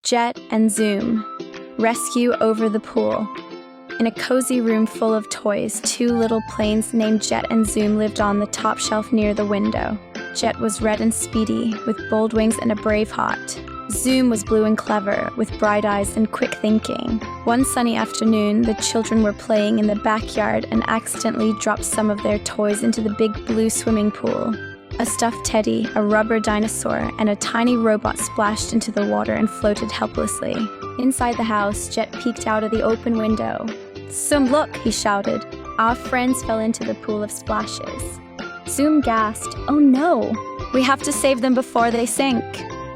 Jet and Zoom. Rescue over the pool. In a cozy room full of toys, two little planes named Jet and Zoom lived on the top shelf near the window. Jet was red and speedy, with bold wings and a brave heart. Zoom was blue and clever, with bright eyes and quick thinking. One sunny afternoon, the children were playing in the backyard and accidentally dropped some of their toys into the big blue swimming pool. A stuffed teddy, a rubber dinosaur, and a tiny robot splashed into the water and floated helplessly. Inside the house, Jet peeked out of the open window. "Zoom, look!" he shouted. "Our friends fell into the pool of splashes." Zoom gasped, "Oh no! We have to save them before they sink."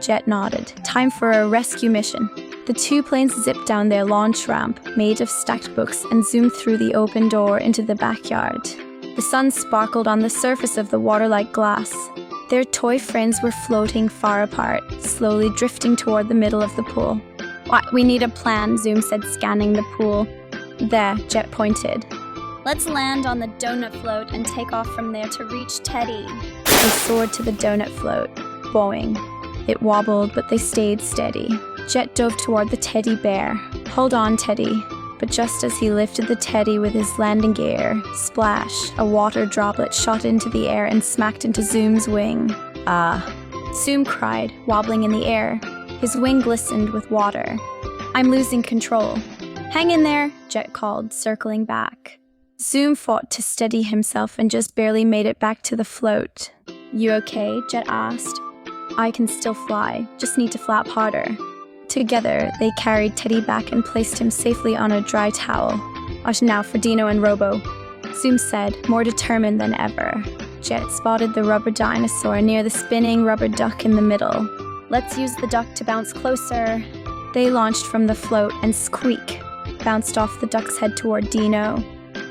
Jet nodded. Time for a rescue mission. The two planes zipped down their launch ramp, made of stacked books, and zoomed through the open door into the backyard. The sun sparkled on the surface of the water like glass. Their toy friends were floating far apart, slowly drifting toward the middle of the pool. "We need a plan," Zoom said, scanning the pool. "There," Jet pointed. "Let's land on the donut float and take off from there to reach Teddy." They soared to the donut float. Boing. It wobbled, but they stayed steady. Jet dove toward the teddy bear. "Hold on, Teddy." But just as he lifted the teddy with his landing gear, splash, a water droplet shot into the air and smacked into Zoom's wing. "Ah!" Zoom cried, wobbling in the air. His wing glistened with water. "I'm losing control." "Hang in there," Jet called, circling back. Zoom fought to steady himself and just barely made it back to the float. "You okay?" Jet asked. "I can still fly, just need to flap harder." Together, they carried Teddy back and placed him safely on a dry towel. "Now for Dino and Robo," Zoom said, more determined than ever. Jet spotted the rubber dinosaur near the spinning rubber duck in the middle. "Let's use the duck to bounce closer." They launched from the float and squeak, bounced off the duck's head toward Dino.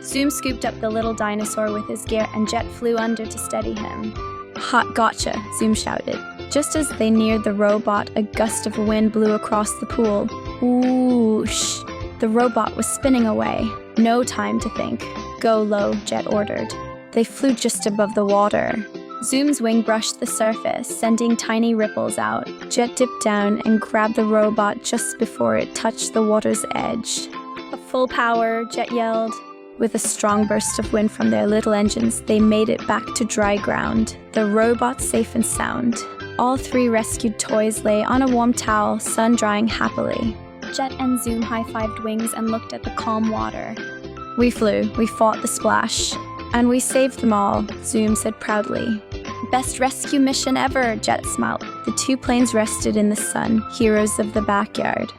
Zoom scooped up the little dinosaur with his gear and Jet flew under to steady him. "Hot gotcha," Zoom shouted. Just as they neared the robot, a gust of wind blew across the pool. Whoosh! The robot was spinning away. No time to think. "Go low," Jet ordered. They flew just above the water. Zoom's wing brushed the surface, sending tiny ripples out. Jet dipped down and grabbed the robot just before it touched the water's edge. "Full power," Jet yelled. With a strong burst of wind from their little engines, they made it back to dry ground, the robot safe and sound. All three rescued toys lay on a warm towel, sun-drying happily. Jet and Zoom high-fived wings and looked at the calm water. "We flew, we fought the splash, and we saved them all," Zoom said proudly. "Best rescue mission ever," Jet smiled. The two planes rested in the sun, heroes of the backyard.